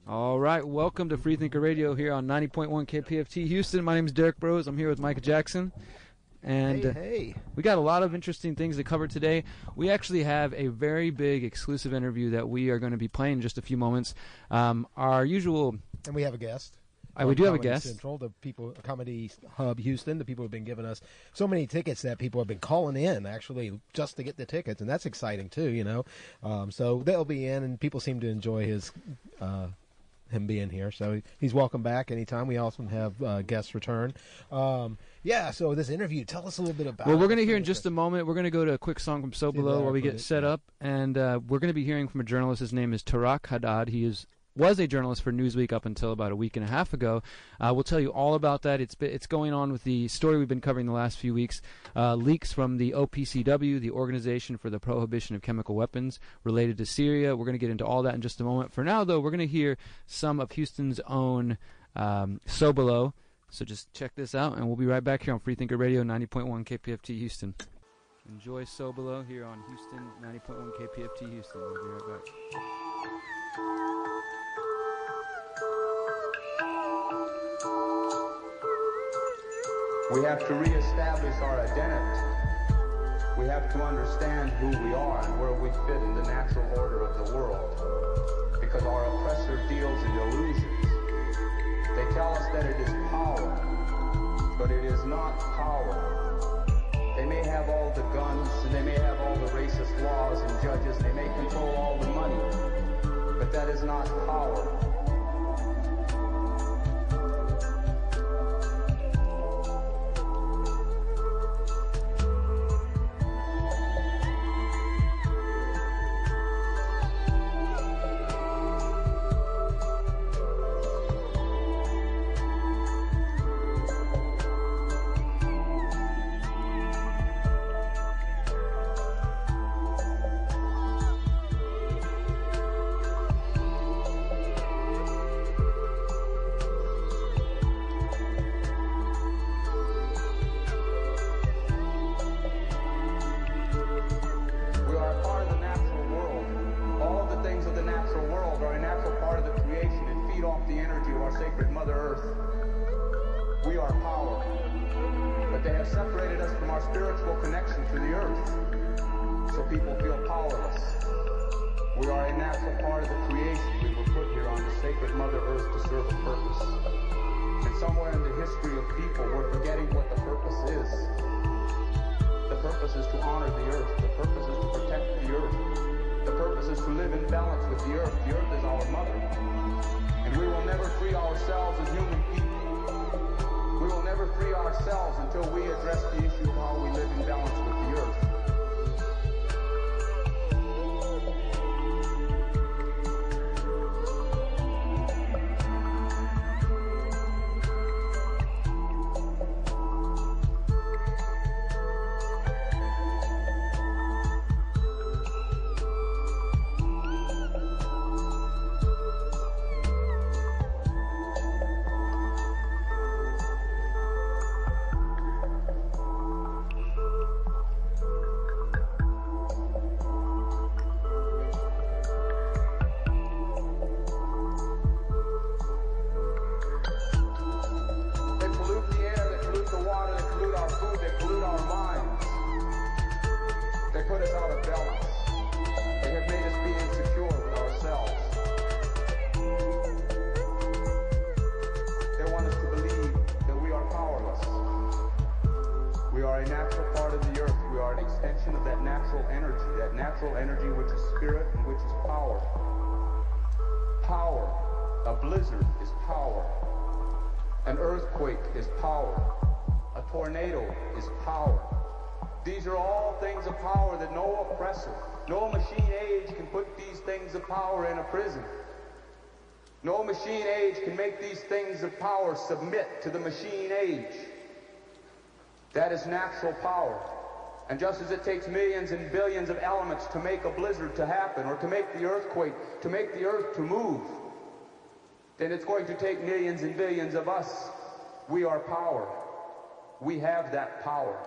All right, welcome to Freethinker Radio here on 90.1 KPFT Houston. My name is Derrick Bros. I'm here with Micah Jackson. And hey. We got a lot of interesting things to cover today. We actually have a very big exclusive interview that we are going to be playing in just a few moments. Our usual... And we have a guest. We do have a guest. Central, the people, Comedy Hub Houston, the people have been giving us so many tickets that people have been calling in, actually, just to get the tickets. And that's exciting, too, you know. So they'll be in, and people seem to enjoy him being here. So he's welcome back anytime. We also have guests return. So this interview, tell us a little bit about it. Well, we're going to hear in just a moment. We're going to go to a quick song from So Below while we get set up. And we're going to be hearing from a journalist. His name is Tarak Haddad. He was a journalist for Newsweek up until about a week and a half ago. We'll tell you all about that. It's going on with the story we've been covering the last few weeks. Leaks from the OPCW, the Organization for the Prohibition of Chemical Weapons, related to Syria. We're going to get into all that in just a moment. For now, though, we're going to hear some of Houston's own So Below. So just check this out, and we'll be right back here on Freethinker Radio 90.1 KPFT Houston. Enjoy So Below here on Houston 90.1 KPFT Houston. We'll be right back. We have to reestablish our identity. We have to understand who we are and where we fit in the natural order of the world. Because our oppressor deals in illusions. They tell us that it is power, but it is not power. They may have all the guns, and they may have all the racist laws and judges, and they may control all the money, but that is not power. No machine age can make these things of power submit to the machine age. That is natural power. And just as it takes millions and billions of elements to make a blizzard to happen, or to make the earthquake, to make the earth to move, then it's going to take millions and billions of us. We are power. We have that power.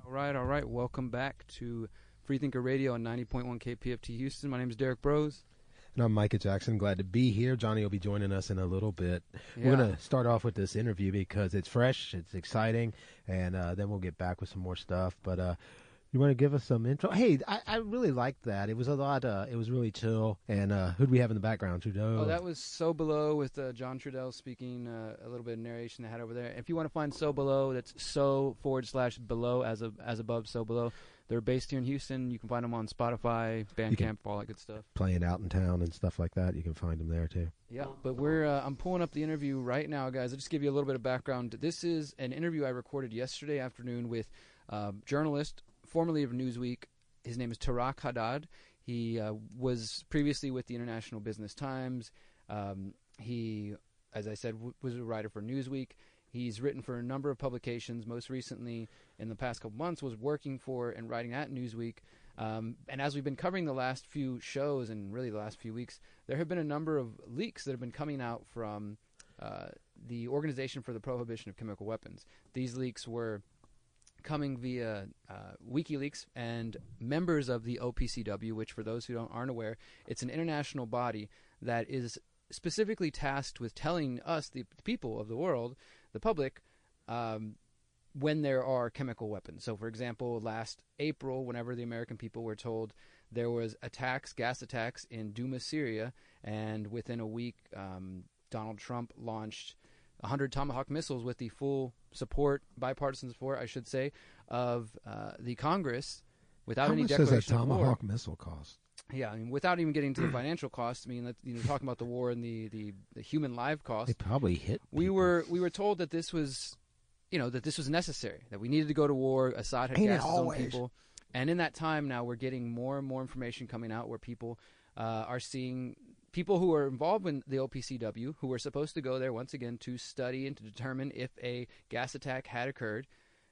All right. Welcome back to Freethinker Radio on 90.1 KPFT Houston. My name is Derrick Bros. And I'm Micah Jackson. Glad to be here. Johnny will be joining us in a little bit. Yeah. We're going to start off with this interview because it's fresh, it's exciting, and then we'll get back with some more stuff. But you want to give us some intro? Hey, I really liked that. It was a lot. It was really chill. And who'd we have in the background? Trudeau? Oh, that was So Below with John Trudell speaking a little bit of narration they had over there. If you want to find So Below, that's so/below as above, So Below. They're based here in Houston. You can find them on Spotify, Bandcamp, all that good stuff. Playing out in town and stuff like that. You can find them there, too. Yeah, but I'm pulling up the interview right now, guys. I'll just give you a little bit of background. This is an interview I recorded yesterday afternoon with journalist, formerly of Newsweek. His name is Tarak Haddad. He was previously with the International Business Times. He, as I said, was a writer for Newsweek. He's written for a number of publications. Most recently, in the past couple months, was working for and writing at Newsweek. And as we've been covering the last few shows and really the last few weeks, there have been a number of leaks that have been coming out from the Organization for the Prohibition of Chemical Weapons. These leaks were coming via WikiLeaks and members of the OPCW, which for those who aren't aware, it's an international body that is specifically tasked with telling us, the people of the world, the public, when there are chemical weapons. So, for example, last April, whenever the American people were told there was gas attacks in Douma, Syria, and within a week, Donald Trump launched 100 Tomahawk missiles with the full support, bipartisan support, I should say, of the Congress, without any declaration of war. How much does a Tomahawk missile cost? Yeah, I mean, without even getting to the financial costs, I mean, talking about the war and the human life cost. They probably hit people. We were told that this was, that this was necessary, that we needed to go to war. Assad had gassed his own people, and in that time now we're getting more and more information coming out where people are seeing people who are involved in the OPCW, who were supposed to go there once again to study and to determine if a gas attack had occurred.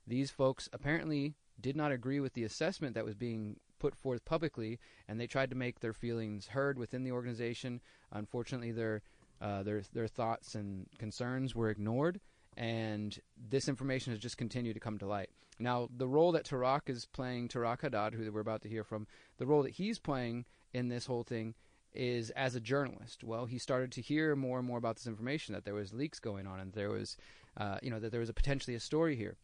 These folks apparently did not agree with the assessment that was being put forth publicly, and they tried to make their feelings heard within the organization. Unfortunately, their thoughts and concerns were ignored, and this information has just continued to come to light. Now, the role that Tarak is playing, Tarak Haddad, who we're about to hear from, the role that he's playing in this whole thing is as a journalist. Well, he started to hear more and more about this information, that there was leaks going on, and there was, that there was potentially a story here.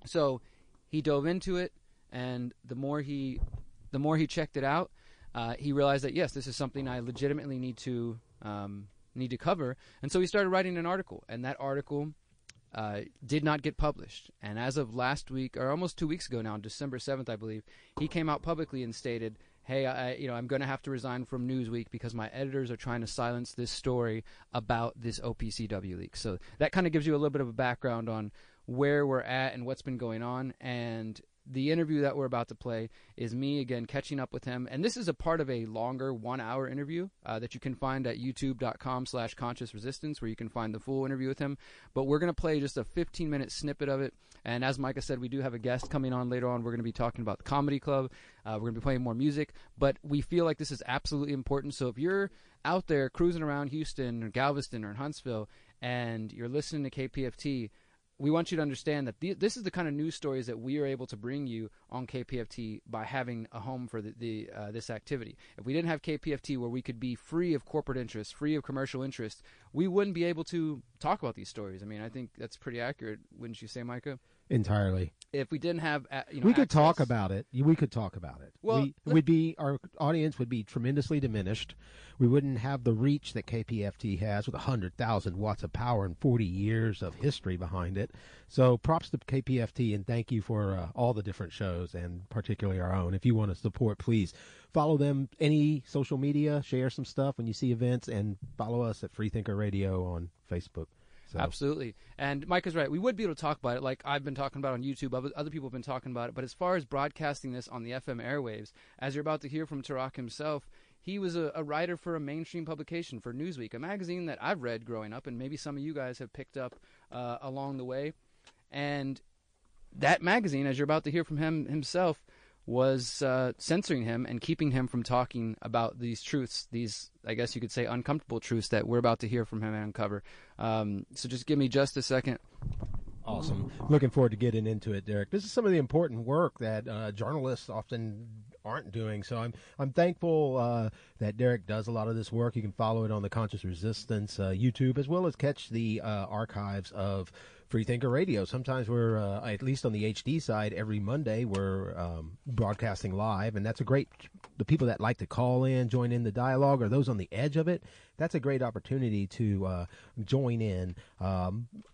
So he dove into it, and the more he checked it out, he realized that yes, this is something I legitimately need to cover, and so he started writing an article, and that article did not get published. And as of last week, or almost 2 weeks ago now, on December 7th, I believe, he came out publicly and stated, "Hey, I'm going to have to resign from Newsweek because my editors are trying to silence this story about this OPCW leak." So that kind of gives you a little bit of a background on where we're at and what's been going on. And the interview that we're about to play is me, again, catching up with him. And this is a part of a longer 1-hour interview that you can find at youtube.com/consciousresistance, where you can find the full interview with him. But we're going to play just a 15-minute snippet of it. And as Micah said, we do have a guest coming on later on. We're going to be talking about the Comedy Club. We're going to be playing more music. But we feel like this is absolutely important. So if you're out there cruising around Houston or Galveston or in Huntsville and you're listening to KPFT, we want you to understand that this is the kind of news stories that we are able to bring you on KPFT by having a home for this activity. If we didn't have KPFT, where we could be free of corporate interest, free of commercial interest, we wouldn't be able to talk about these stories. I mean, I think that's pretty accurate, wouldn't you say, Micah? Entirely. If we didn't have, we could talk about it. We could talk about it. Well, our audience would be tremendously diminished. We wouldn't have the reach that KPFT has with 100,000 watts of power and 40 years of history behind it. So props to KPFT, and thank you for all the different shows, and particularly our own. If you want to support, please follow them, any social media, share some stuff when you see events, and follow us at Freethinker Radio on Facebook. So. Absolutely. And Micah's right. We would be able to talk about it like I've been talking about on YouTube. Other people have been talking about it. But as far as broadcasting this on the FM airwaves, as you're about to hear from Tarak himself, he was a writer for a mainstream publication, for Newsweek, a magazine that I've read growing up, and maybe some of you guys have picked up along the way. And that magazine, as you're about to hear from him himself, was censoring him and keeping him from talking about these truths, these, I guess you could say, uncomfortable truths that we're about to hear from him and uncover. So just give me just a second. Awesome. Looking forward to getting into it, Derrick. This is some of the important work that journalists often aren't doing. So I'm thankful that Derrick does a lot of this work. You can follow it on the Conscious Resistance YouTube, as well as catch the archives of Freethinker Radio. Sometimes we're, at least on the HD side, every Monday we're broadcasting live, and that's the people that like to call in, join in the dialogue, or those on the edge of it, that's a great opportunity to join in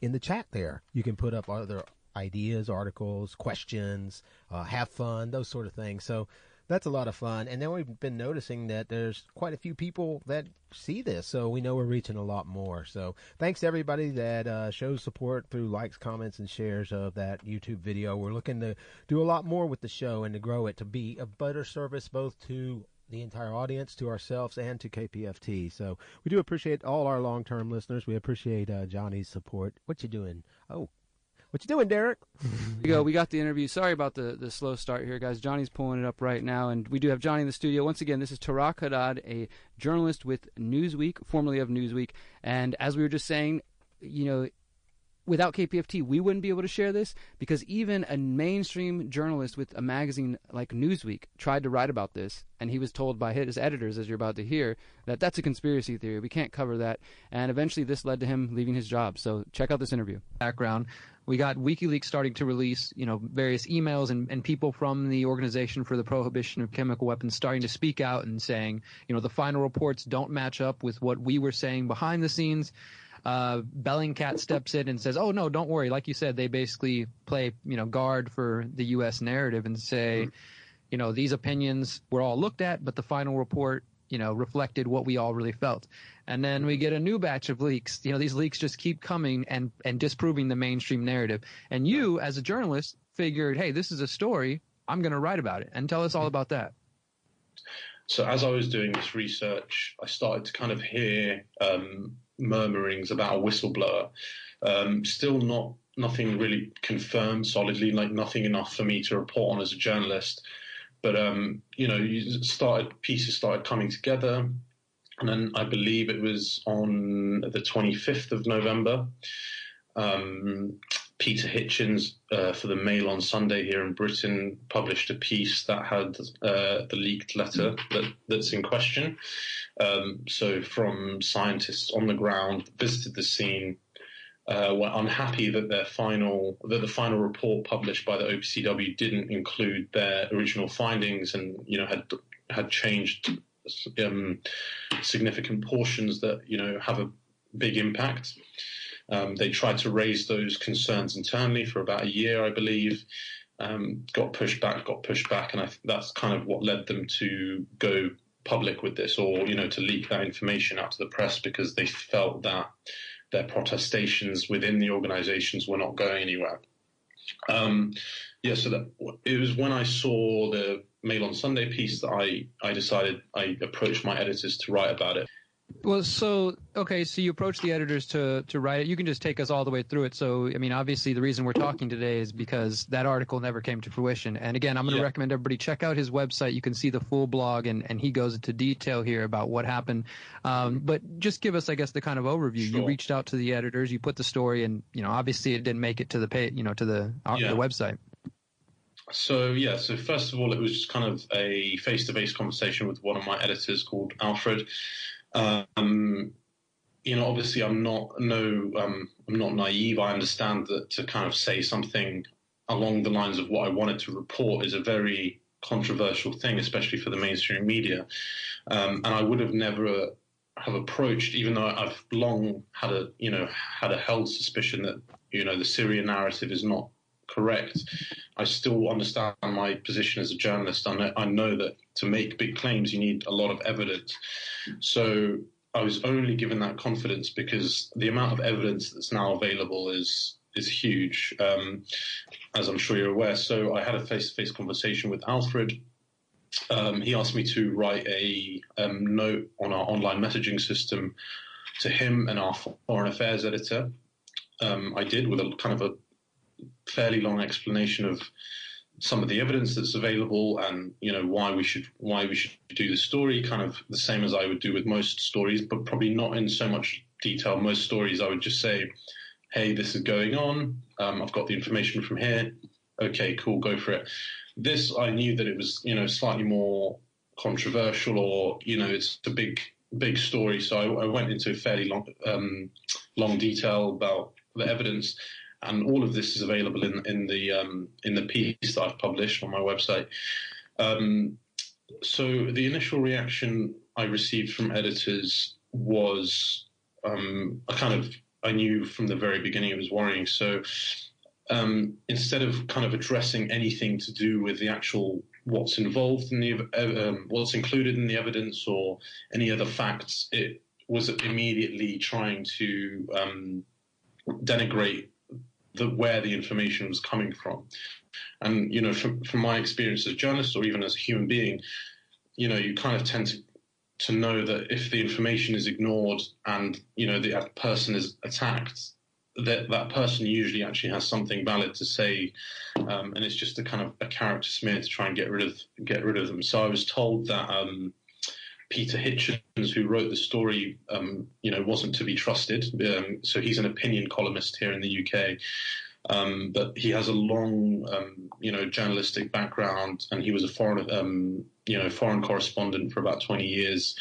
the chat there. You can put up other ideas, articles, questions, have fun, those sort of things. So that's a lot of fun. And then we've been noticing that there's quite a few people that see this, so we know we're reaching a lot more. So thanks to everybody that shows support through likes, comments, and shares of that YouTube video. We're looking to do a lot more with the show and to grow it to be a better service both to the entire audience, to ourselves, and to KPFT. So we do appreciate all our long-term listeners. We appreciate Johnny's support. What you doing? What you doing, Derrick? Here we go. We got the interview. Sorry about the slow start here, guys. Johnny's pulling it up right now, and we do have Johnny in the studio. Once again, this is Tarak Haddad, a journalist with Newsweek, formerly of Newsweek. And as we were just saying, without KPFT, we wouldn't be able to share this, because even a mainstream journalist with a magazine like Newsweek tried to write about this, and he was told by his editors, as you're about to hear, that that's a conspiracy theory. We can't cover that. And eventually this led to him leaving his job. So check out this interview. Background. We got WikiLeaks starting to release, various emails and people from the Organization for the Prohibition of Chemical Weapons starting to speak out and saying, the final reports don't match up with what we were saying behind the scenes. Bellingcat steps in and says, oh, no, don't worry. Like you said, they basically play, guard for the U.S. narrative and say, these opinions were all looked at, but the final report, reflected what we all really felt. And then we get a new batch of leaks. These leaks just keep coming and disproving the mainstream narrative. And you, as a journalist, figured, hey, this is a story. I'm going to write about it. And tell us all about that. So as I was doing this research, I started to kind of hear murmurings about a whistleblower. Still nothing really confirmed solidly, like nothing enough for me to report on as a journalist. But, pieces started coming together. And then I believe it was on the 25th of November, Peter Hitchens for the Mail on Sunday here in Britain published a piece that had the leaked letter that's in question. So from scientists on the ground, visited the scene, were unhappy that the final report published by the OPCW didn't include their original findings, and had changed significant portions that have a big impact. They tried to raise those concerns internally for about a year, I believe. Got pushed back, and that's kind of what led them to go public with this, or to leak that information out to the press, because they felt that their protestations within the organizations were not going anywhere. So that it was when I saw the Mail on Sunday piece that I decided I approached my editors to write about it. Well, so you approached the editors to write it. You can just take us all the way through it. So, obviously the reason we're talking today is because that article never came to fruition. And again, I'm going to recommend everybody check out his website. You can see the full blog, and he goes into detail here about what happened. But just give us, I guess, the kind of overview. Sure. You reached out to the editors, you put the story, and obviously it didn't make it to the the website. So first of all, it was just kind of a face-to-face conversation with one of my editors called Alfred. Obviously I'm not naive. I understand that to kind of say something along the lines of what I wanted to report is a very controversial thing, especially for the mainstream media. And I would have never have approached, even though I've long had a held suspicion that, the Syria narrative is not correct. I still understand my position as a journalist. I know that to make big claims, you need a lot of evidence. So I was only given that confidence because the amount of evidence that's now available is huge, as I'm sure you're aware. So I had a face-to-face conversation with Alfred. He asked me to write a note on our online messaging system to him and our foreign affairs editor. I did, with a kind of a fairly long explanation of some of the evidence that's available and why we should do the story, kind of the same as I would do with most stories, but probably not in so much detail. Most stories I would just say, hey, this is going on, I've got the information from here, okay, cool, go for it. This, I knew that it was, slightly more controversial, or, it's a big story. So I went into fairly long detail about the evidence, and all of this is available in the piece that I've published on my website. So the initial reaction I received from editors was I knew from the very beginning it was worrying. So instead of kind of addressing anything to do with the actual what's involved in the what's included in the evidence or any other facts, it was immediately trying to denigrate where the information was coming from. And from my experience as a journalist, or even as a human being, you kind of tend to know that if the information is ignored and the person is attacked, that person usually actually has something valid to say, and it's just a kind of a character smear to try and get rid of them. So I was told that Peter Hitchens, who wrote the story, wasn't to be trusted. So he's an opinion columnist here in the UK, but he has a long, journalistic background, and he was a foreign correspondent for about 20 years.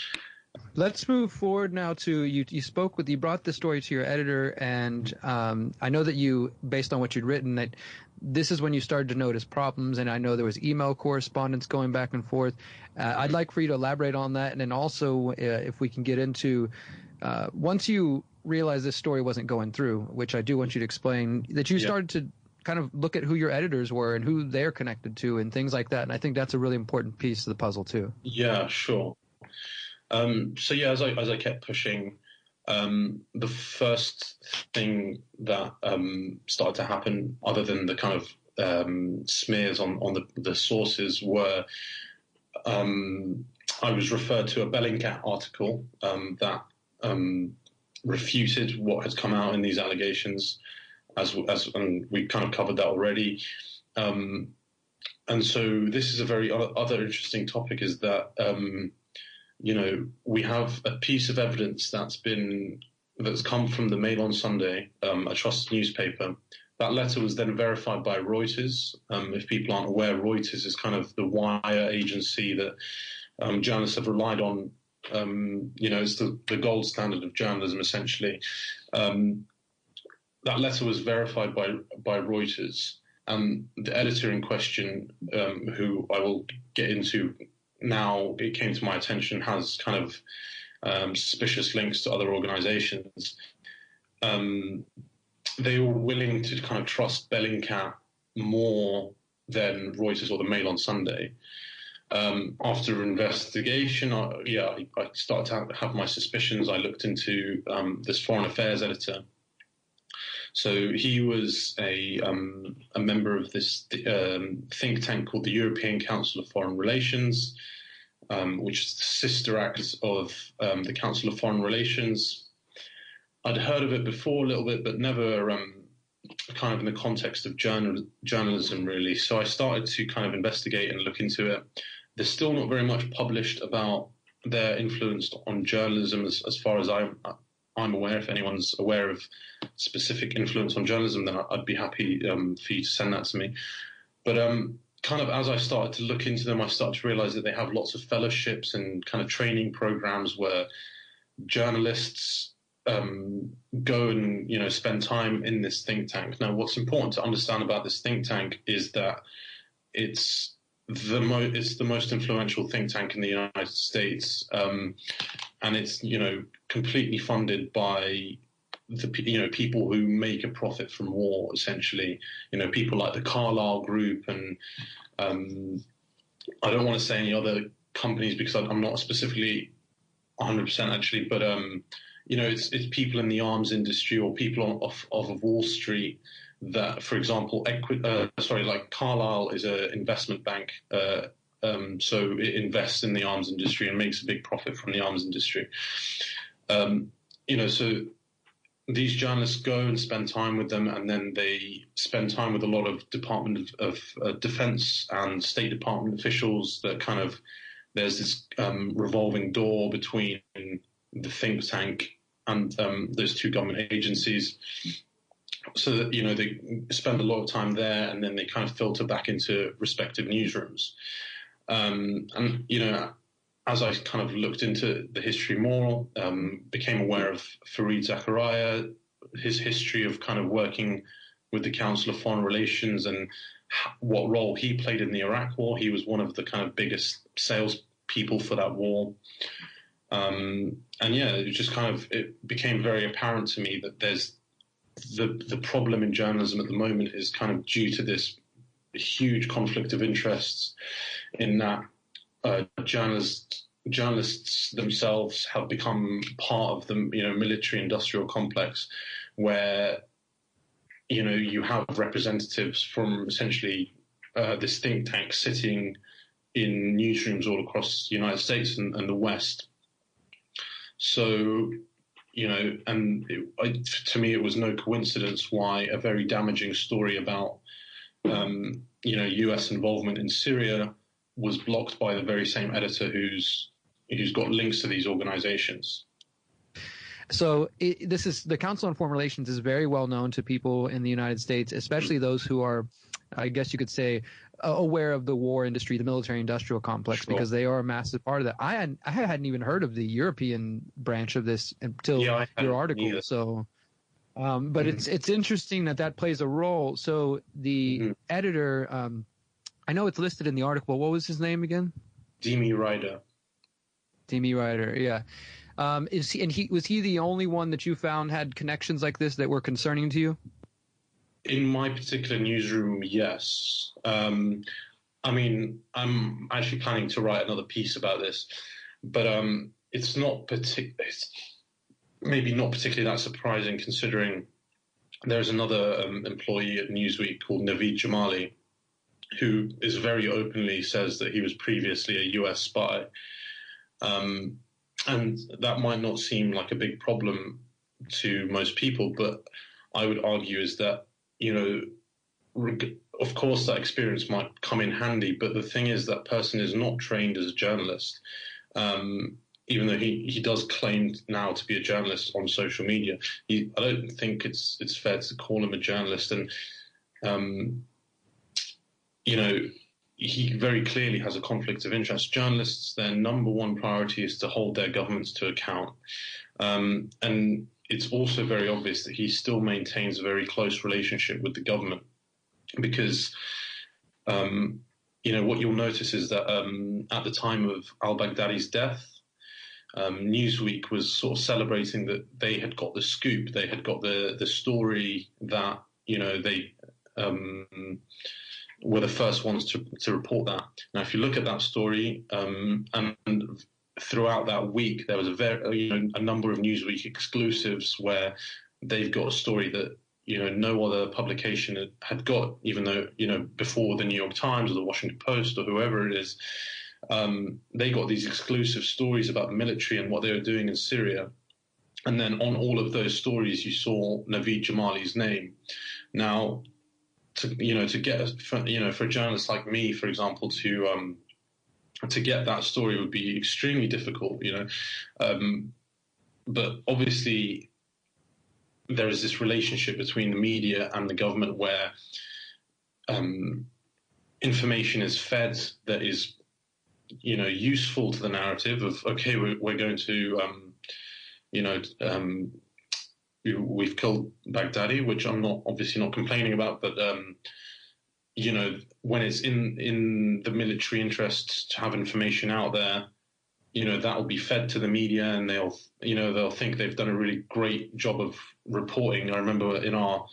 Let's move forward now to you brought this story to your editor, and I know that you, based on what you'd written, that this is when you started to notice problems, and I know there was email correspondence going back and forth. I'd like for you to elaborate on that, and then also if we can get into, once you realized this story wasn't going through, which I do want you to explain, that you started to kind of look at who your editors were and who they're connected to and things like that, and I think that's a really important piece of the puzzle too. Yeah, sure. So yeah, as I kept pushing, the first thing that started to happen, other than the kind of smears on the sources, were I was referred to a Bellingcat article that refuted what had come out in these allegations, and we kind of covered that already. And so this is a very other interesting topic, is that we have a piece of evidence that's come from the Mail on Sunday, a trusted newspaper. That letter was then verified by Reuters. If people aren't aware, Reuters is kind of the wire agency that journalists have relied on. It's the gold standard of journalism, essentially. That letter was verified by Reuters, and the editor in question, who I will get into now, it came to my attention, has kind of suspicious links to other organizations. They were willing to kind of trust Bellingcat more than Reuters or the Mail on Sunday. After investigation, I started to have my suspicions. I looked into this foreign affairs editor. So he was a member of this think tank called the European Council of Foreign Relations, which is the sister act of the Council of Foreign Relations. I'd heard of it before a little bit, but never kind of in the context of journalism, really. So I started to kind of investigate and look into it. There's still not very much published about their influence on journalism as far as I'm aware. If anyone's aware of specific influence on journalism, then I'd be happy for you to send that to me. But kind of as I started to look into them, I started to realize that they have lots of fellowships and kind of training programs where journalists go and spend time in this think tank. Now, what's important to understand about this think tank is that it's the most influential think tank in the United States, and it's completely funded by the people who make a profit from war, essentially. People like the Carlyle Group, and I don't want to say any other companies because I'm not specifically 100% actually, but it's people in the arms industry or people off of Wall Street that, for example, like Carlyle is an investment bank, so it invests in the arms industry and makes a big profit from the arms industry. So these journalists go and spend time with them, and then they spend time with a lot of Department of Defense and State Department officials. That kind of, there's this revolving door between the think tank and those two government agencies. so that, they spend a lot of time there, and then they kind of filter back into respective newsrooms. And, as I kind of looked into the history more, became aware of Fareed Zakaria, his history of kind of working with the Council of Foreign Relations and what role he played in the Iraq War. He was one of the kind of biggest sales people for that war. It became very apparent to me that there's the problem in journalism at the moment is kind of due to this huge conflict of interests, in that journalists themselves have become part of the military industrial complex, where you have representatives from essentially this think tank sitting in newsrooms all across the United States and the West. So, to me, it was no coincidence why a very damaging story about, U.S. involvement in Syria was blocked by the very same editor who's got links to these organizations. So the Council on Foreign Relations is very well known to people in the United States, especially those who are, I guess you could say, aware of the war industry, the military-industrial complex, sure, because they are a massive part of that. I hadn't even heard of the European branch of this until your article. Either. So, but it's interesting that plays a role. So the editor, I know it's listed in the article. What was his name again? Demi Ryder. Demi Ryder, yeah. Was he the only one that you found had connections like this that were concerning to you? In my particular newsroom, yes. I'm actually planning to write another piece about this, but it's maybe not particularly that surprising, considering there's another employee at Newsweek called Naveed Jamali, who is very openly says that he was previously a US spy. And that might not seem like a big problem to most people, but I would argue is that, of course that experience might come in handy, but the thing is that person is not trained as a journalist, even though he does claim now to be a journalist on social media. I don't think it's fair to call him a journalist, and he very clearly has a conflict of interest. Journalists, their number one priority is to hold their governments to account. And it's also very obvious that he still maintains a very close relationship with the government, because, what you'll notice is that at the time of al-Baghdadi's death, Newsweek was sort of celebrating that they had got the scoop. They had got the story that, they were the first ones to report that. Now, if you look at that story, and throughout that week, there was a number of Newsweek exclusives where they've got a story that, no other publication had got, even though, before the New York Times or the Washington Post or whoever it is, they got these exclusive stories about the military and what they were doing in Syria. And then on all of those stories, you saw Naveed Jamali's name. Now, to get, for a journalist like me, for example, to get that story would be extremely difficult, but obviously there is this relationship between the media and the government where information is fed that is, useful to the narrative of, okay, we're going to, we've killed Baghdadi, which I'm obviously not complaining about, but when it's in the military interests to have information out there, that will be fed to the media, and they'll think they've done a really great job of reporting. I remember in our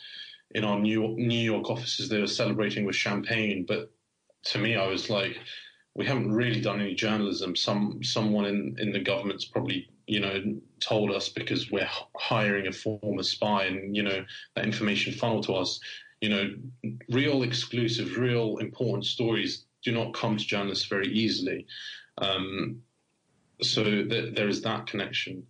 New York offices, they were celebrating with champagne, but to me, I was like, we haven't really done any journalism. Someone in the government's probably, told us because we're hiring a former spy, and, that information funneled to us. Real exclusive, real important stories do not come to journalists very easily. So there is that connection.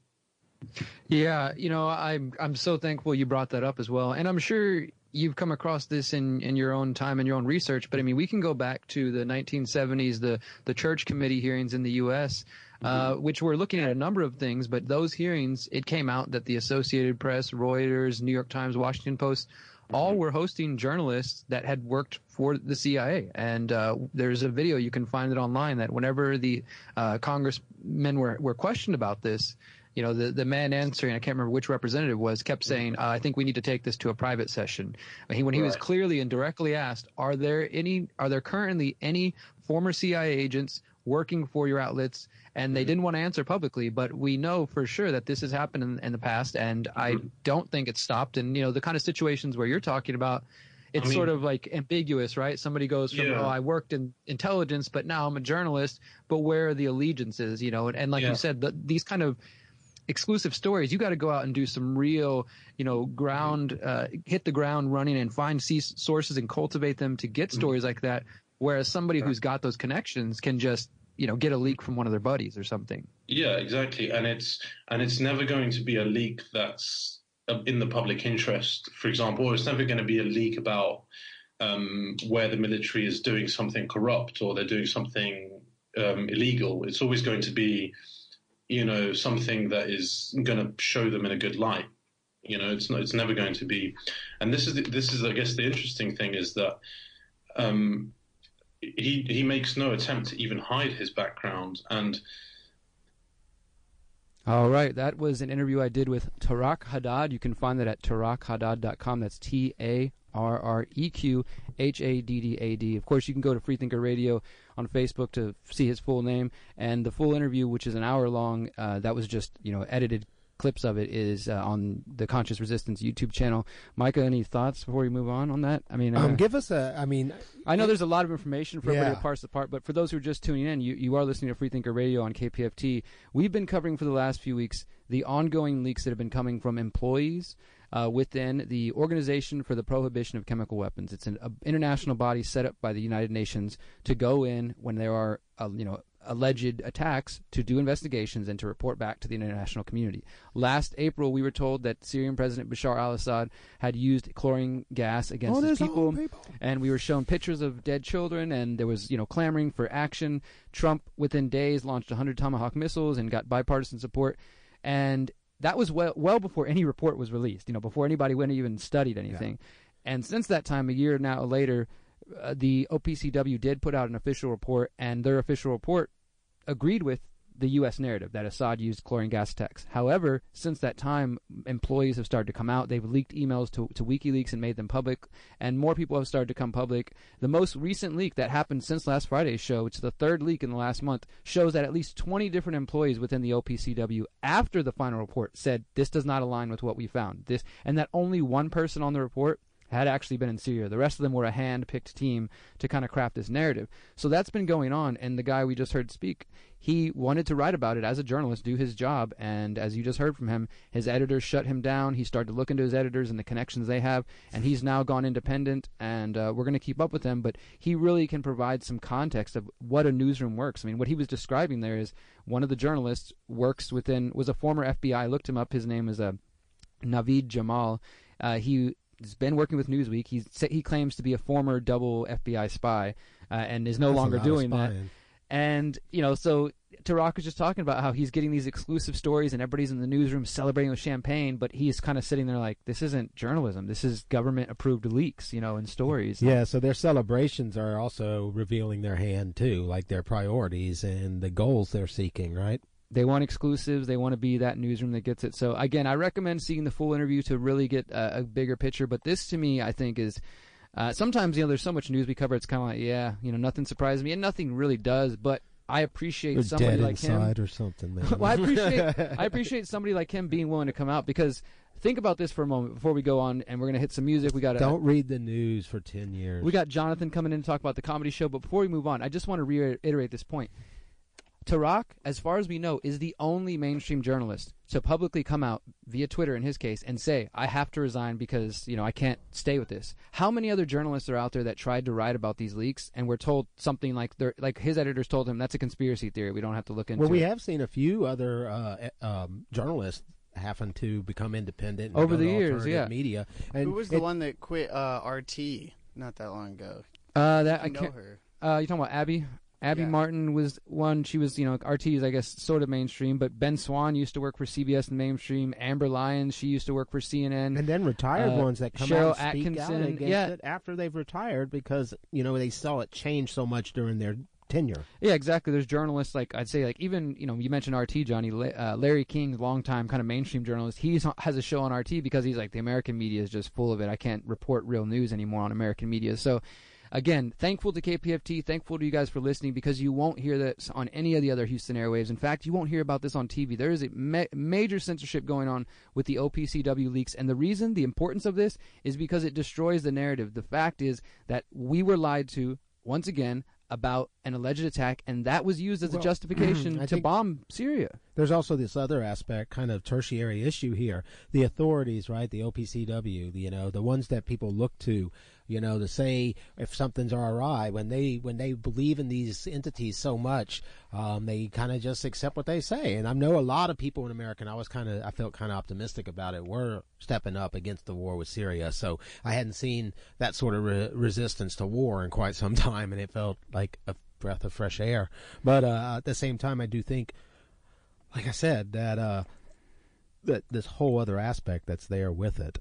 Yeah, I'm so thankful you brought that up as well. And I'm sure you've come across this in your own time and your own research, but I mean, we can go back to the 1970s, the church committee hearings in the U.S., which were looking at a number of things, but those hearings, it came out that the Associated Press, Reuters, New York Times, Washington Post, all were hosting journalists that had worked for the CIA. And there's a video, you can find it online, that whenever the congressmen were questioned about this, you know, the man answering, I can't remember which representative was, kept saying, I think we need to take this to a private session. When he was clearly and directly asked, are there currently any former CIA agents working for your outlets? And they didn't want to answer publicly, but we know for sure that this has happened in the past, and I don't think it's stopped. And, you know, the kind of situations where you're talking about, it's sort of like ambiguous, right? Somebody goes from, I worked in intelligence, but now I'm a journalist, but where are the allegiances, you know? And like you said, these kind of exclusive stories, you got to go out and do some real, you know, hit the ground running and find sources and cultivate them to get stories like that. Whereas somebody who's got those connections can just, you know, get a leak from one of their buddies or something. Yeah, exactly. And it's never going to be a leak that's in the public interest, for example, or it's never going to be a leak about where the military is doing something corrupt or they're doing something illegal. It's always going to be, you know, something that is going to show them in a good light. You know, it's never going to be. And this is I guess the interesting thing is that he makes no attempt to even hide his background. And all right, that was an interview I did with Tareq Haddad. You can find that at TareqHaddad.com. That's TareqHaddad. Of course, you can go to Freethinker Radio on Facebook to see his full name, and the full interview, which is an hour long, that was just, you know, edited clips of it, is on the Conscious Resistance YouTube channel. Micah, any thoughts before we move on that? I mean, give us I know there's a lot of information for everybody to parse apart, but for those who are just tuning in, you are listening to Freethinker Radio on KPFT. We've been covering for the last few weeks the ongoing leaks that have been coming from employees within the Organization for the Prohibition of Chemical Weapons. It's an international body set up by the United Nations to go in when there are, alleged attacks, to do investigations and to report back to the international community. Last April, we were told that Syrian President Bashar al-Assad had used chlorine gas against his people, and we were shown pictures of dead children, and there was, clamoring for action. Trump, within days, launched 100 Tomahawk missiles and got bipartisan support, and that was well before any report was released, before anybody went and even studied anything. Yeah. And since that time, a year now later, the OPCW did put out an official report, and their official report agreed with the U.S. narrative that Assad used chlorine gas attacks. However, since that time, employees have started to come out. They've leaked emails to WikiLeaks and made them public, and more people have started to come public. The most recent leak that happened since last Friday's show, which is the third leak in the last month, shows that at least 20 different employees within the OPCW, after the final report, said this does not align with what we found. And that only one person on the report had actually been in Syria. The rest of them were a hand-picked team to kind of craft this narrative. So that's been going on, and the guy we just heard speak, he wanted to write about it as a journalist, do his job, and as you just heard from him, his editors shut him down. He started to look into his editors and the connections they have, and he's now gone independent, and we're going to keep up with him, but he really can provide some context of what a newsroom works. I mean, what he was describing there is one of the journalists was a former FBI. I looked him up. His name is Naveed Jamal. He's been working with Newsweek. He claims to be a former double FBI spy and is no longer doing that. And, so Tareq was just talking about how he's getting these exclusive stories and everybody's in the newsroom celebrating with champagne, but he's kind of sitting there like, this isn't journalism. This is government-approved leaks, and stories. Yeah, so their celebrations are also revealing their hand, too, like their priorities and the goals they're seeking, right? They want exclusives. They want to be that newsroom that gets it. So, again, I recommend seeing the full interview to really get a bigger picture. But this, to me, I think is sometimes, there's so much news we cover. It's kind of like, nothing surprises me. And nothing really does. But I appreciate somebody like him. Or something, man. Well, I appreciate somebody like him being willing to come out, because think about this for a moment before we go on, and we're going to hit some music. Don't read the news for 10 years. We got Jonathan coming in to talk about the comedy show. But before we move on, I just want to reiterate this point. Tareq, as far as we know, is the only mainstream journalist to publicly come out via Twitter in his case and say, I have to resign because, I can't stay with this. How many other journalists are out there that tried to write about these leaks and were told something like his editors told him that's a conspiracy theory, we don't have to look into it? Well, we have seen a few other journalists having to become independent over the years, media. And who was the one that quit RT not that long ago? I know her. You talking about Abby? Abby Martin was one. She was, RT is, I guess, sort of mainstream, but Ben Swan used to work for CBS and mainstream. Amber Lyons, she used to work for CNN. And then retired ones that come Cheryl out and speak Atkinson, out against it after they've retired because, they saw it change so much during their tenure. Yeah, exactly. There's journalists I'd say even you mentioned RT, Johnny. Larry King, longtime kind of mainstream journalist. He has a show on RT because he's like, the American media is just full of it. I can't report real news anymore on American media. So again, thankful to KPFT, thankful to you guys for listening, because you won't hear this on any of the other Houston airwaves. In fact, you won't hear about this on TV. There is a major censorship going on with the OPCW leaks, and the importance of this is because it destroys the narrative. The fact is that we were lied to, once again, about an alleged attack, and that was used as a justification to bomb Syria. There's also this other aspect, kind of tertiary issue here. The authorities, right, the OPCW, the ones that people look to, to say if something's awry, when they believe in these entities so much, they kind of just accept what they say. And I know a lot of people in America, and I felt kind of optimistic about it, were stepping up against the war with Syria. So I hadn't seen that sort of resistance to war in quite some time, and it felt like a breath of fresh air. But at the same time, I do think, like I said, that this whole other aspect that's there with it.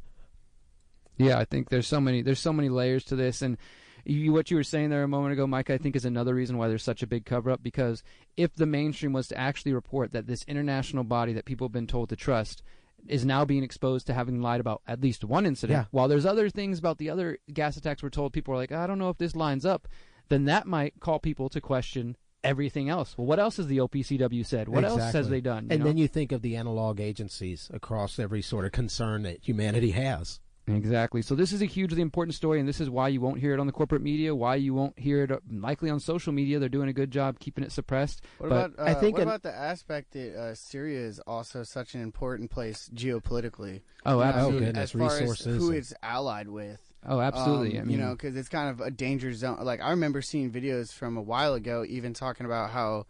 Yeah, I think there's so many layers to this, and what you were saying there a moment ago, Micah, I think is another reason why there's such a big cover-up, because if the mainstream was to actually report that this international body that people have been told to trust is now being exposed to having lied about at least one incident, while there's other things about the other gas attacks we're told people are like, I don't know if this lines up, then that might call people to question everything else. Well, what else has the OPCW said? What else has they done? And then you think of the analog agencies across every sort of concern that humanity has. Exactly. So this is a hugely important story, and this is why you won't hear it on the corporate media, why you won't hear it likely on social media. They're doing a good job keeping it suppressed. What about the aspect that Syria is also such an important place geopolitically? Oh, absolutely. As far as who it's allied with. Oh, absolutely. Because it's kind of a danger zone. Like, I remember seeing videos from a while ago even talking about how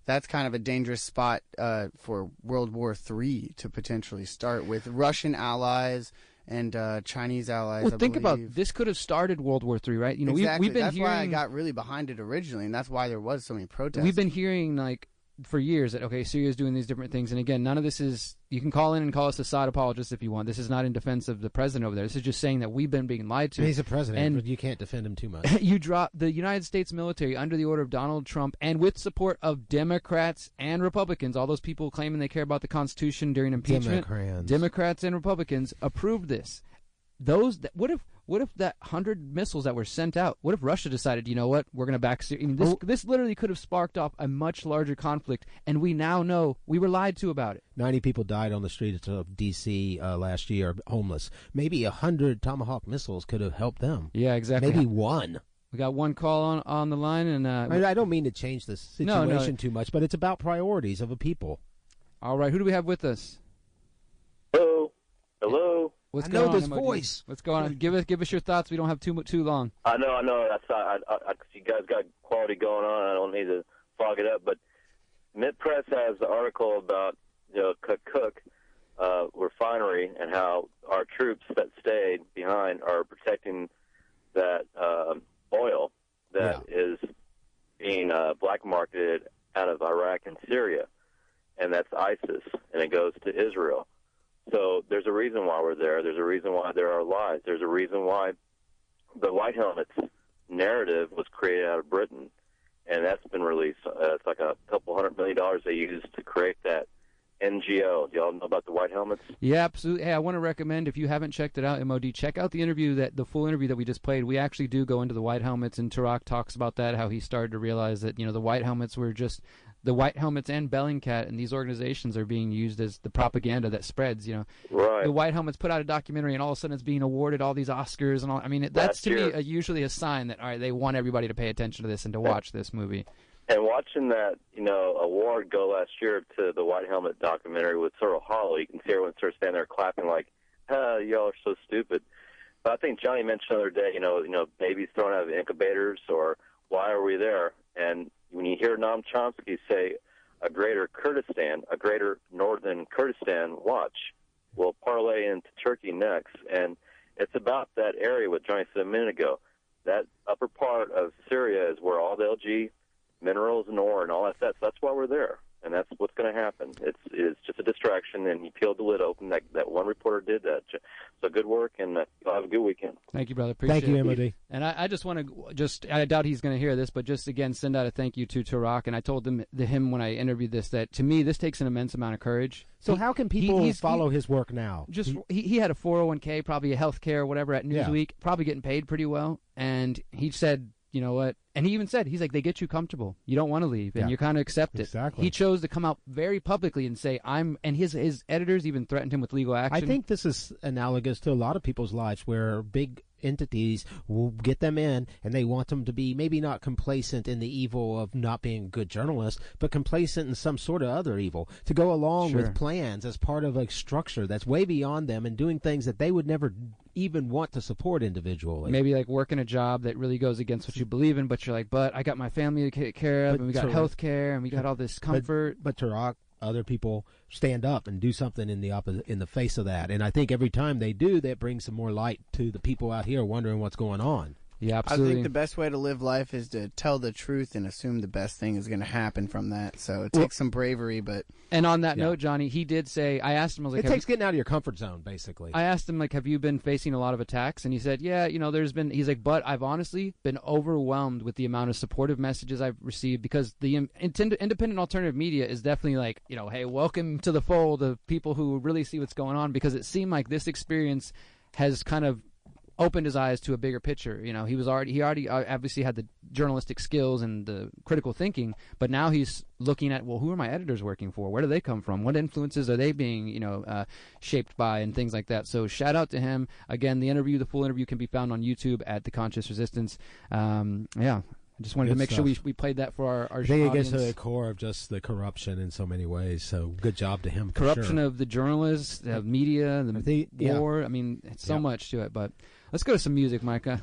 that's kind of a dangerous spot for World War III to potentially start with Russian allies and Chinese allies. Well, think about this. Could have started World War III, right? Exactly. We've been that's why I got really behind it originally, and that's why there was so many protests. We've been hearing for years that Syria's doing these different things, and again, none of this is. You can call in and call us Assad apologists if you want. This is not in defense of the president over there. This is just saying that we've been being lied to. He's a president, but you can't defend him too much. You drop the United States military under the order of Donald Trump, and with support of Democrats and Republicans. All those people claiming they care about the Constitution during impeachment. Democrats and Republicans approved this. What if that 100 missiles that were sent out? What if Russia decided, you know what, we're going to back Syria? This literally could have sparked off a much larger conflict, and we now know we were lied to about it. 90 people died on the streets of D.C. Last year, homeless. Maybe 100 Tomahawk missiles could have helped them. Yeah, exactly. Maybe one. We got one call on the line, and I don't mean to change the situation too much, but it's about priorities of a people. All right, who do we have with us? Hello. What's I going know on, this MOD? voice. What's going on? Give us your thoughts. We don't have too long. I know. That's you guys got quality going on. I don't need to fog it up. But Mid Press has the article about Cook refinery and how our troops that stayed behind are protecting that oil that is being black marketed out of Iraq and Syria, and that's ISIS, and it goes to Israel. So there's a reason why we're there. There's a reason why there are lies. There's a reason why the White Helmets narrative was created out of Britain, and that's been released. It's like a couple $100 million they used to create that NGO. Do y'all know about the White Helmets? Yeah, absolutely. Hey, I want to recommend, if you haven't checked it out, MOD, check out the full interview that we just played. We actually do go into the White Helmets, and Tarak talks about that, how he started to realize that, the White Helmets were just the White Helmets and Bellingcat and these organizations are being used as the propaganda that spreads. Right. The White Helmets put out a documentary, and all of a sudden it's being awarded all these Oscars and all. I mean, that's to me usually a sign that, all right, they want everybody to pay attention to this and to watch this movie. And watching that, award go last year to the White Helmet documentary was sort of hollow. You can see everyone sort of standing there clapping like, y'all are so stupid. But I think Johnny mentioned the other day, babies thrown out of incubators, or why are we there? And when you hear Noam Chomsky say a greater Kurdistan, a greater northern Kurdistan watch, will parlay into Turkey next. And it's about that area what Johnny said a minute ago. That upper part of Syria is where all the minerals and ore and all that stuff. So that's why we're there, and that's what's going to happen. It's just a distraction, and you peeled the lid open. That one reporter did that. So good work, and you'll have a good weekend. Thank you, brother. Appreciate Thank you, it. MOD. And I just want to I doubt he's going to hear this, but just again send out a thank you to Tarak. And I told him when I interviewed this that to me this takes an immense amount of courage. So how can people follow his work now? Just he had a 401k, probably a health care, whatever at Newsweek, probably getting paid pretty well. And he said, you know what? And he even said, he's like, they get you comfortable. You don't want to leave, and you kind of accept it. Exactly. He chose to come out very publicly and say, and his editors even threatened him with legal action. I think this is analogous to a lot of people's lives where big entities will get them in and they want them to be maybe not complacent in the evil of not being a good journalist, but complacent in some sort of other evil, to go along with plans as part of a structure that's way beyond them and doing things that they would never even want to support individually. Maybe like working a job that really goes against what you believe in, but you're like, but I got my family to take care of, and we got health care, and we got all this comfort. But Tarak, other people stand up and do something in the face of that, and I think every time they do, that brings some more light to the people out here wondering what's going on. Yeah, absolutely. I think the best way to live life is to tell the truth and assume the best thing is going to happen from that. So it takes some bravery, but... And on that note, Johnny, he did say, I asked him, I was like... It takes getting out of your comfort zone, basically. I asked him, like, have you been facing a lot of attacks? And he said, yeah, there's been... He's like, but I've honestly been overwhelmed with the amount of supportive messages I've received, because the independent alternative media is definitely like, hey, welcome to the fold of people who really see what's going on, because it seemed like this experience has kind of opened his eyes to a bigger picture. He already obviously had the journalistic skills and the critical thinking, but now he's looking at, well, who are my editors working for? Where do they come from? What influences are they being, shaped by, and things like that. So shout out to him. Again, the full interview can be found on YouTube at The Conscious Resistance. I just wanted to make sure we played that for our I think audience. it gets to the core of just the corruption in so many ways. So good job to him. Corruption of the journalists, the media, the war. I mean, it's so much to it. But let's go to some music, Micah.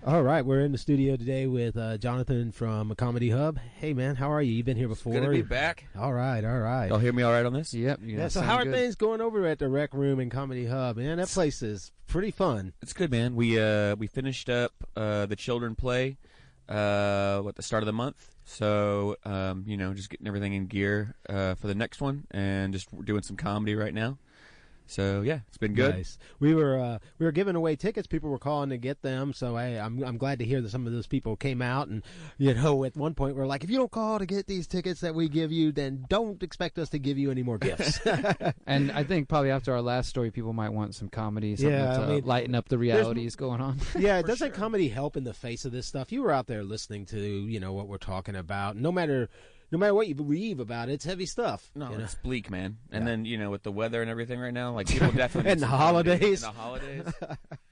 All right, we're in the studio today with Jonathan from Comedy Hub. Hey, man, how are you? You've been here before. Good to be back. All right. Y'all hear me all right on this? Yep. Yeah, so how are things going over at the Rec Room and Comedy Hub? Man, that place is pretty fun. It's good, man. We finished up the children play at the start of the month. So, just getting everything in gear for the next one, and just doing some comedy right now. So yeah, it's been good. Nice. We were giving away tickets. People were calling to get them. So I'm glad to hear that some of those people came out. And at one point we're like, if you don't call to get these tickets that we give you, then don't expect us to give you any more gifts. And I think probably after our last story, people might want some comedy, something to lighten up the realities going on. Yeah, doesn't comedy help in the face of this stuff? You were out there listening to what we're talking about. No matter no matter what you believe about it, it's heavy stuff. No, you know? it's bleak, man. And then with the weather and everything right now, like people definitely and the holidays,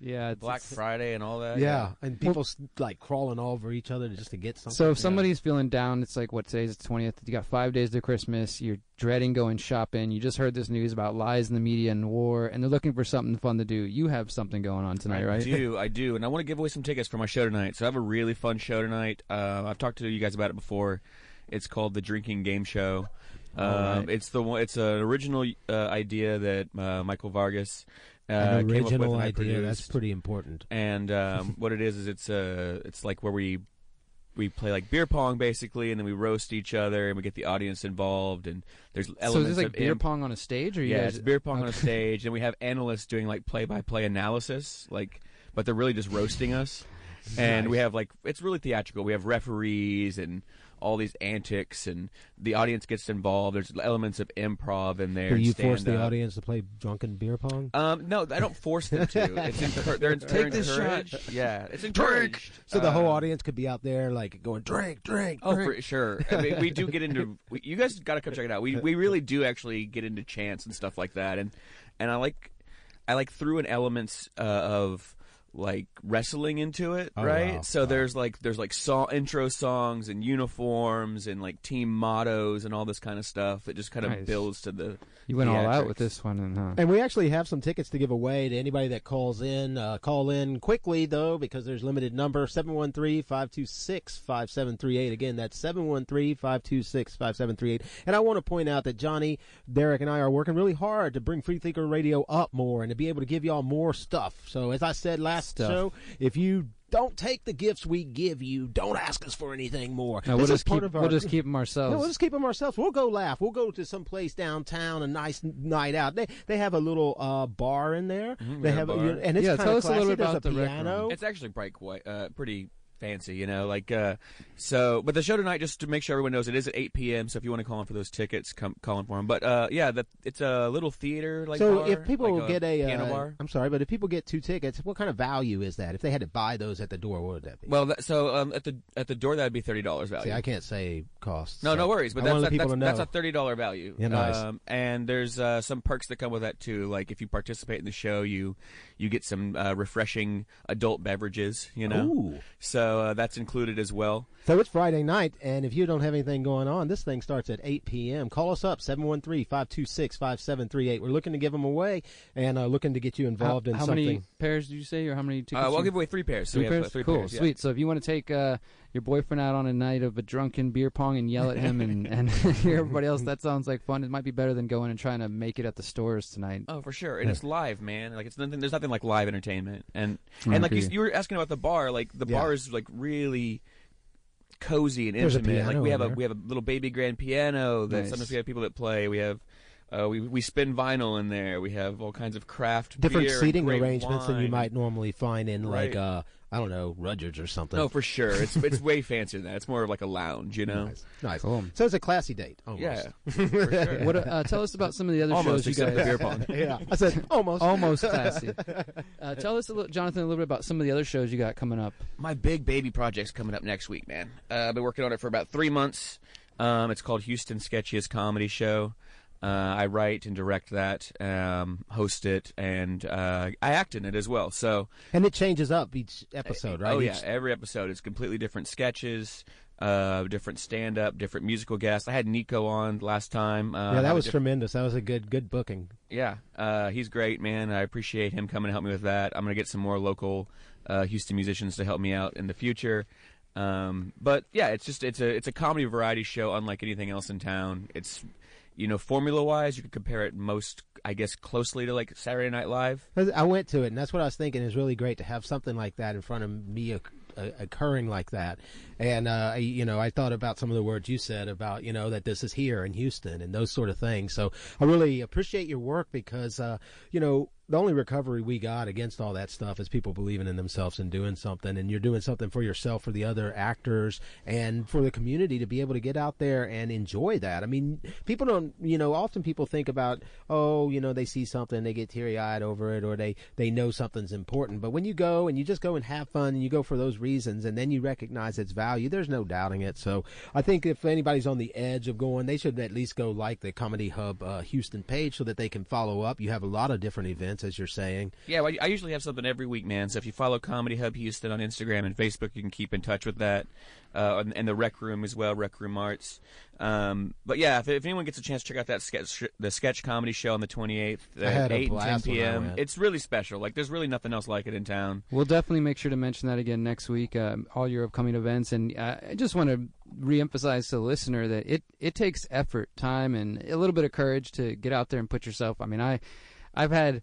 Yeah, Black Friday and all that. Yeah, and people like crawling all over each other just to get something. So if somebody's feeling down, it's like, what, today's the 20th. You got 5 days to Christmas. You're dreading going shopping. You just heard this news about lies in the media and war, and they're looking for something fun to do. You have something going on tonight, right? I do. And I want to give away some tickets for my show tonight. So I have a really fun show tonight. I've talked to you guys about it before. It's called the Drinking Game Show. Right. It's an original idea that Michael Vargas an came up with original and I idea. produced. That's pretty important. And what it is it's like where we play like beer pong basically, and then we roast each other, and we get the audience involved, and there's elements. So is this like of beer pong on a stage, or you guys? It's beer pong on a stage, and we have analysts doing like play-by-play analysis, but they're really just roasting us. And we have it's really theatrical. We have referees and all these antics, and the audience gets involved. There's elements of improv in there. Do you force the stand-up. audience to play drunken beer pong? No, I don't force them to. They're Take this encouraged. shot. Yeah, it's encouraged. So the whole audience could be out there like going drink. Oh, for sure. I mean, we do get into. You guys got to come check it out. We really do actually get into chants and stuff like that, and I like threw in elements of like wrestling into it, right? Wow. So there's intro songs and uniforms and like team mottos and all this kind of stuff that just kind of builds to the. You went all out theatrics. with this one, huh? And we actually have some tickets to give away to anybody that calls in. Call in quickly, though, because there's limited number, 713-526-5738. Again, that's 713-526-5738. And I want to point out that Johnny, Derrick, and I are working really hard to bring Free Thinker Radio up more and to be able to give y'all more stuff. So as I said last show, if you don't take the gifts we give you, don't ask us for anything more. No, we'll just keep them ourselves. No, we'll just keep them ourselves. We'll go laugh. We'll go to some place downtown, a nice night out. They have a little bar in there. They have and it's tell us classy. a little bit There's about a the rec piano. It's actually pretty fancy, so. But the show tonight, just to make sure everyone knows, it is at 8 p.m. So if you want to call in for those tickets, call in for them. But it's a little theater. So bar, if people like get a piano bar. I'm sorry, but if people get 2 tickets, what kind of value is that? If they had to buy those at the door, what would that be? Well, at the door that would be $30 value. See, I can't say cost. No, so no worries. But I want that's people to know. that's a $30 value. Yeah, nice. And there's some perks that come with that too. Like if you participate in the show, you get some refreshing adult beverages. Ooh. So that's included as well. So it's Friday night, and if you don't have anything going on, this thing starts at 8 p.m. Call us up, 713-526-5738. We're looking to give them away and looking to get you involved in how something. How many pairs did you say, or how many tickets? We'll give away 3 pairs. So 3 we pairs? have 3 cool, pairs. Yeah. Sweet. So if you want to take your boyfriend out on a night of a drunken beer pong and yell at him and hear everybody else, that sounds like fun. It might be better than going and trying to make it at the stores tonight. Oh, for sure. And it's live, man. Like there's nothing like live entertainment. And like you were asking about the bar, like the bar is like really cozy and There's a intimate. piano Like we have in a little baby grand piano that sometimes we have people that play. We have we spin vinyl in there. We have all kinds of craft Different beer seating and great arrangements than you wine. might normally find in Right. like I don't know, Rudyard's or something. No, for sure. It's way fancier than that. It's more of like a lounge, Nice. Cool. So it's a classy date. Almost. Yeah, for sure. What? Tell us about some of the other Almost, shows you except guys. the beer pong. Yeah, I said almost. Almost classy. Tell us, Jonathan, a little bit about some of the other shows you got coming up. My big baby project's coming up next week, man. I've been working on it for about 3 months. It's called Houston's Sketchiest Comedy Show. I write and direct that, host it, and I act in it as well. So, And it changes up each episode, right? Oh yeah, every episode is completely different sketches, different stand-up, different musical guests. I had Nico on last time. Yeah, that was tremendous. That was a good booking. Yeah, he's great, man. I appreciate him coming to help me with that. I'm gonna get some more local Houston musicians to help me out in the future. But yeah, it's a comedy variety show, unlike anything else in town. It's formula-wise, you could compare it most, I guess, closely to like Saturday Night Live. I went to it, and that's what I was thinking. Is really great to have something like that in front of me occurring like that. And I thought about some of the words you said about that this is here in Houston and those sort of things. So I really appreciate your work because the only recovery we got against all that stuff is people believing in themselves and doing something, and you're doing something for yourself, for the other actors, and for the community to be able to get out there and enjoy that. I mean, people don't, often people think about, they see something, they get teary-eyed over it, or they know something's important. But when you go and you just go and have fun and you go for those reasons, and then you recognize its value, there's no doubting it. So I think if anybody's on the edge of going, they should at least go like the Comedy Hub Houston page so that they can follow up. You have a lot of different events, as you're saying. Yeah, well, I usually have something every week, man. So if you follow Comedy Hub Houston on Instagram and Facebook, you can keep in touch with that. And the Rec Room as well, Rec Room Arts. But yeah, if anyone gets a chance to check out that the sketch comedy show on the 28th at 8 and 10 p.m., it's really special. Like, there's really nothing else like it in town. We'll definitely make sure to mention that again next week, all your upcoming events. And I just want to reemphasize to the listener that it takes effort, time, and a little bit of courage to get out there and put yourself. I mean, I've had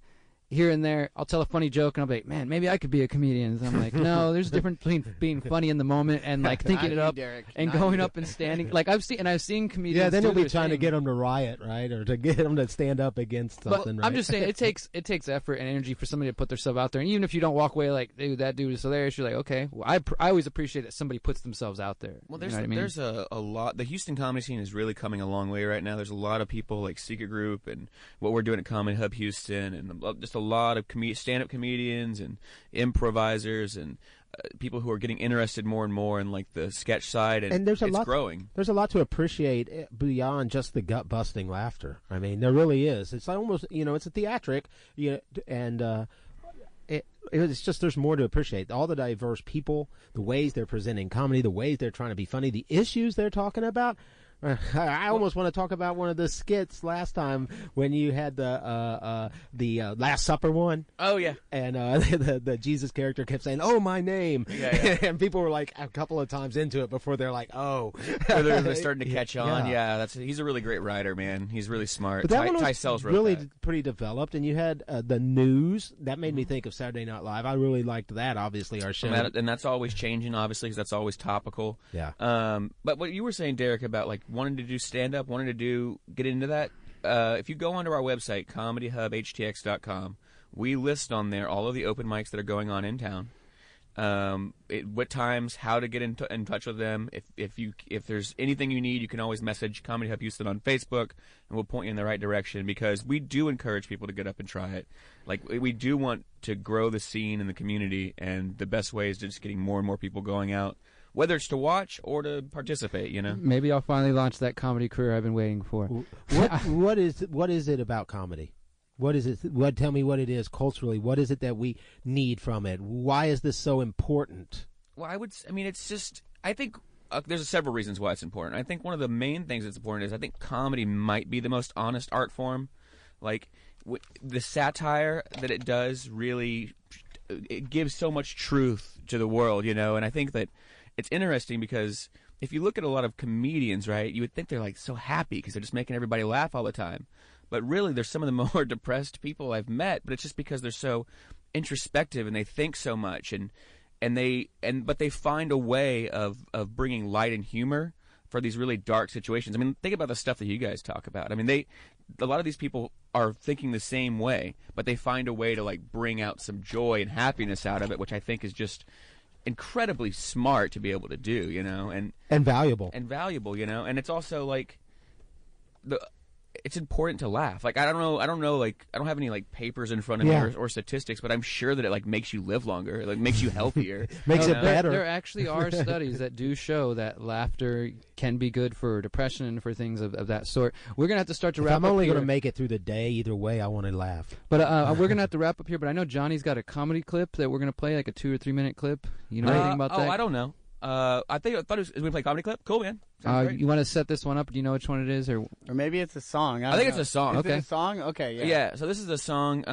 here and there, I'll tell a funny joke and I'll be like, man, maybe I could be a comedian. And I'm like, no, there's a difference between being funny in the moment and like thinking it up and going up and standing. Like I've seen comedians. Yeah, then you'll be trying to get them to riot, right, or to get them to stand up against something. But right? I'm just saying, it takes effort and energy for somebody to put themselves out there. And even if you don't walk away like, dude, that dude is hilarious, you're like, okay. Well, I always appreciate that somebody puts themselves out there. Well, there's a lot. The Houston comedy scene is really coming a long way right now. There's a lot of people like Secret Group and what we're doing at Comedy Hub Houston, and just a lot of stand-up comedians and improvisers and people who are getting interested more and more in like the sketch side, and there's it's growing. There's a lot to appreciate beyond just the gut-busting laughter. I mean, there really is. It's almost, it's a theatric, and it's just there's more to appreciate. All the diverse people, the ways they're presenting comedy, the ways they're trying to be funny, the issues they're talking about. I almost want to talk about one of the skits last time when you had the Last Supper one. Oh yeah, and the Jesus character kept saying, "Oh, my name," yeah. And people were like a couple of times into it before they're like, "Oh," they're starting to catch on. Yeah, he's a really great writer, man. He's really smart. But that one was wrote really that. Pretty developed, and you had the news that made me think of Saturday Night Live. I really liked that. Obviously, our show, and that's always changing, obviously, because that's always topical. Yeah. But what you were saying, Derrick, about like wanting to do stand-up, get into that, if you go onto our website, comedyhubhtx.com, we list on there all of the open mics that are going on in town, what times, how to get in touch with them. If there's anything you need, you can always message Comedy Hub Houston on Facebook, and we'll point you in the right direction, because we do encourage people to get up and try it. Like, we do want to grow the scene in the community, and the best way is just getting more and more people going out, whether it's to watch or to participate, Maybe I'll finally launch that comedy career I've been waiting for. What is it about comedy? What is it? Tell me what it is culturally. What is it that we need from it? Why is this so important? Well, I think there's several reasons why it's important. I think one of the main things that's important is I think comedy might be the most honest art form. Like, the satire that it does really, it gives so much truth to the world, and I think that it's interesting because if you look at a lot of comedians, right, you would think they're like so happy because they're just making everybody laugh all the time. But really, they're some of the more depressed people I've met. But it's just because they're so introspective and they think so much, but they find a way of bringing light and humor for these really dark situations. I mean, think about the stuff that you guys talk about. I mean, a lot of these people are thinking the same way, but they find a way to like bring out some joy and happiness out of it, which I think is just incredibly smart to be able to do, and valuable, and it's also like it's important to laugh. Like, I don't know, like, I don't have any like papers in front of me or statistics, but I'm sure that it like makes you live longer, like makes you healthier, makes it better. There actually are studies that do show that laughter can be good for depression and for things of that sort. We're gonna have to start to wrap up. I'm only going to make it through the day. Either way, I want to laugh. But we're gonna have to wrap up here. But I know Johnny's got a comedy clip that we're gonna play, like a 2 or 3 minute clip. You know anything about that? Oh, I don't know. I thought it was we play comedy clip. Cool, man. You want to set this one up? Do you know which one it is, or maybe it's a song? I think it's a song. Is it a song? Okay, yeah. Yeah. So this is a song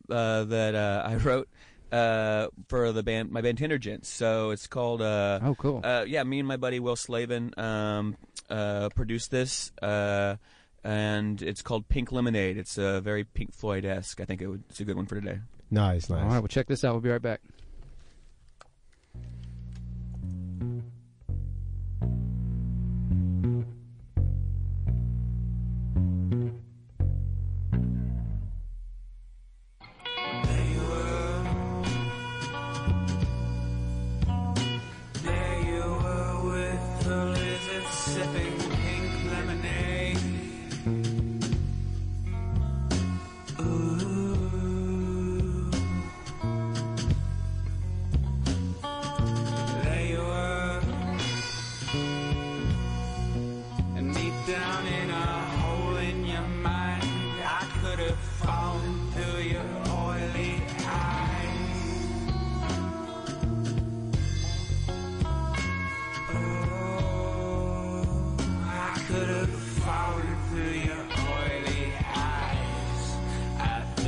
that I wrote for the band, my band Tindergents. So it's called. Oh, cool. Yeah, me and my buddy Will Slavin produced this, and it's called Pink Lemonade. It's very Pink Floyd-esque. I think it's a good one for today. Nice. All right, well, check this out. We'll be right back.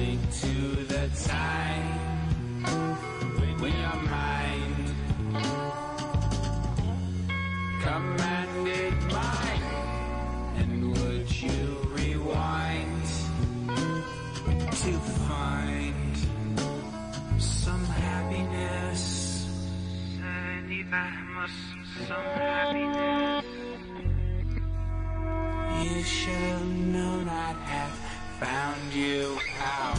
awake to the time when your mind commanded mine. And would you rewind to find some happiness? Some happiness. You should have known I'd have found you out.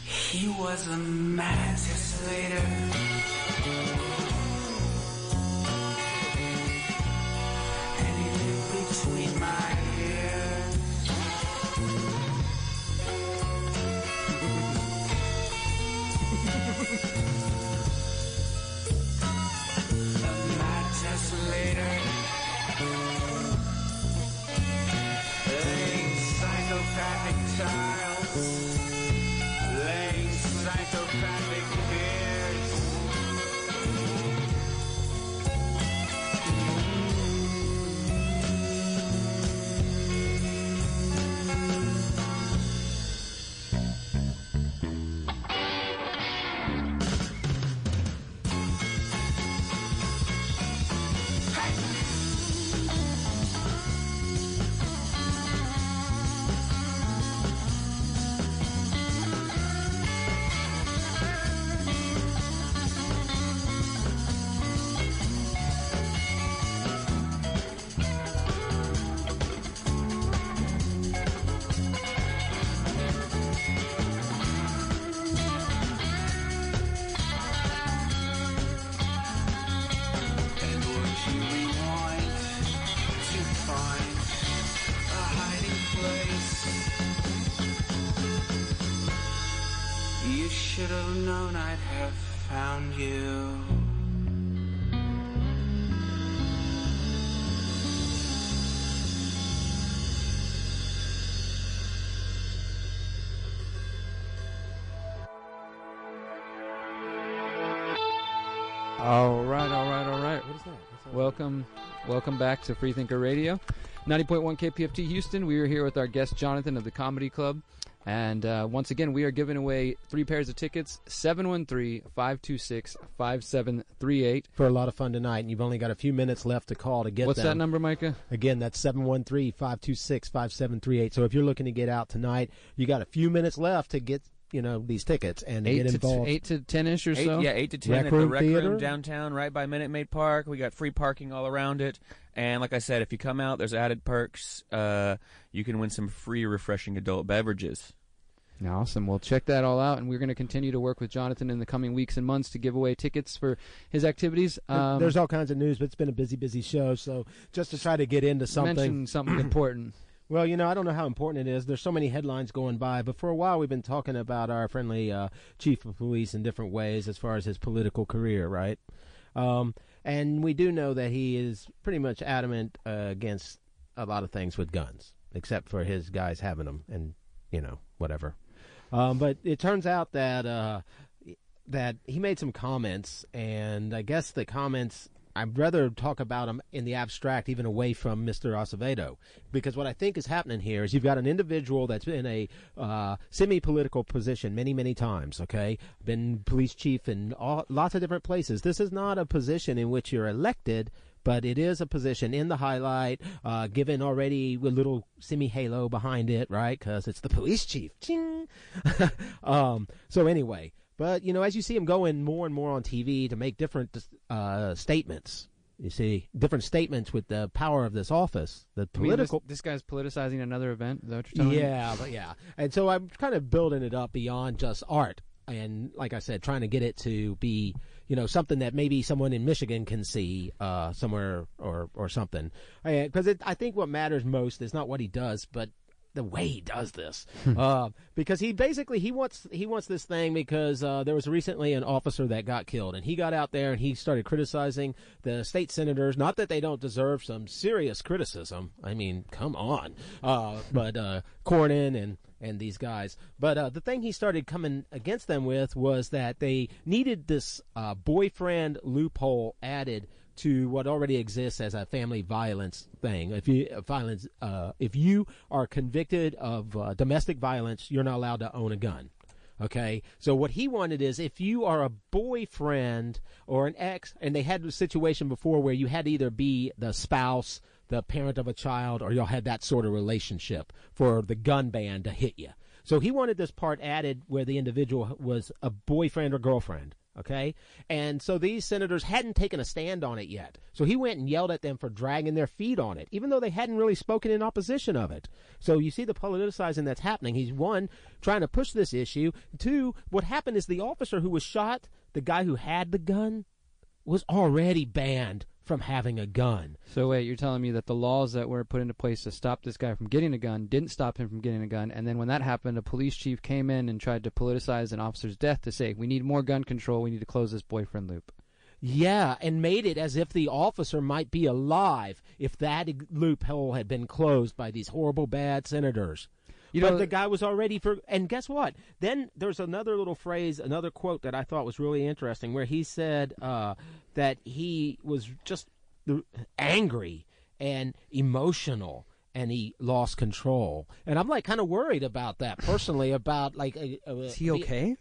He was a mad tessellator. And he lived between my ears. A mad tessellator. Laying psychopathic tiles. Laying psychopathic fears. Should have known I'd have found you. All right. What is that? Welcome back to Freethinker Radio, 90.1 KPFT Houston. We are here with our guest Jonathan of the Comedy Club. And once again, we are giving away 3 pairs of tickets, 713-526-5738. For a lot of fun tonight, and you've only got a few minutes left to call to get What's them. that number, Micah? Again, that's 713-526-5738. So if you're looking to get out tonight, you got a few minutes left to get, these tickets and to get involved. 8 to 10-ish or so? 8 to 10 at the Rec Room downtown, right by Minute Maid Park. We got free parking all around it. And like I said, if you come out, there's added perks. You can win some free refreshing adult beverages. Awesome. Well, check that all out, and we're going to continue to work with Jonathan in the coming weeks and months to give away tickets for his activities. There's all kinds of news, but it's been a busy show, so just to try to get into something. Mention something important. Well, I don't know how important it is. There's so many headlines going by, but for a while we've been talking about our friendly chief of police in different ways as far as his political career, right? And we do know that he is pretty much adamant against a lot of things with guns, except for his guys having them and, whatever. But it turns out that that he made some comments, and I guess the comments, I'd rather talk about them in the abstract, even away from Mr. Acevedo, because what I think is happening here is you've got an individual that's been in a semi-political position many times, okay? Been police chief in lots of different places. This is not a position in which you're elected, but it is a position in the highlight, given already a little semi-halo behind it, right? Because it's the police chief. Ching! So anyway, but, as you see him going more and more on TV to make different statements, you see, different statements with the power of this office, the political... This guy's politicizing another event? Is that what you're telling me? Yeah. And so I'm kind of building it up beyond just art. And like I said, trying to get it to be, something that maybe someone in Michigan can see somewhere or something. Because I think what matters most is not what he does, but the way he does this, because he wants this thing because there was recently an officer that got killed, and he got out there and he started criticizing the state senators. Not that they don't deserve some serious criticism. I mean, come on, but Cornyn and these guys. But the thing he started coming against them with was that they needed this boyfriend loophole added to what already exists as a family violence thing. If you are convicted of domestic violence, you're not allowed to own a gun. Okay, so what he wanted is if you are a boyfriend or an ex, and they had a situation before where you had to either be the spouse, the parent of a child, or y'all had that sort of relationship for the gun ban to hit you. So he wanted this part added where the individual was a boyfriend or girlfriend. Okay, and so these senators hadn't taken a stand on it yet. So he went and yelled at them for dragging their feet on it, even though they hadn't really spoken in opposition of it. So you see the politicizing that's happening. He's, one, trying to push this issue. Two, what happened is the officer who was shot, the guy who had the gun, was already banned from having a gun. So wait, you're telling me that the laws that were put into place to stop this guy from getting a gun didn't stop him from getting a gun, and then when that happened, a police chief came in and tried to politicize an officer's death to say, we need more gun control, we need to close this boyfriend loop. Yeah, and made it as if the officer might be alive if that loophole had been closed by these horrible, bad senators. But the guy was already and guess what? Then there's another little phrase, another quote that I thought was really interesting, where he said that he was just angry and emotional, and he lost control. And I'm like kind of worried about that personally. About like, is he okay?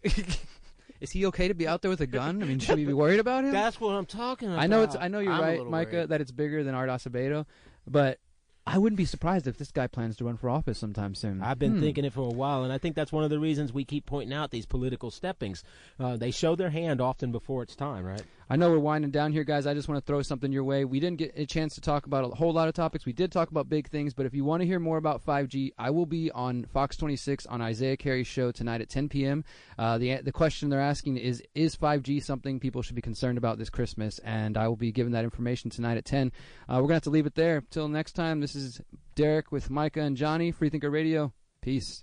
Is he okay to be out there with a gun? I mean, should we be worried about him? That's what I'm talking about. I know you're right, Micah, worried that it's bigger than Art Acevedo, but I wouldn't be surprised if this guy plans to run for office sometime soon. I've been thinking it for a while, and I think that's one of the reasons we keep pointing out these political steppings. They show their hand often before it's time, right? I know we're winding down here, guys. I just want to throw something your way. We didn't get a chance to talk about a whole lot of topics. We did talk about big things, but if you want to hear more about 5G, I will be on Fox 26 on Isaiah Carey's show tonight at 10 p.m. The question they're asking is 5G something people should be concerned about this Christmas? And I will be giving that information tonight at 10. We're going to have to leave it there. Till next time, this is Derrick with Micah and Johnny, Freethinker Radio. Peace.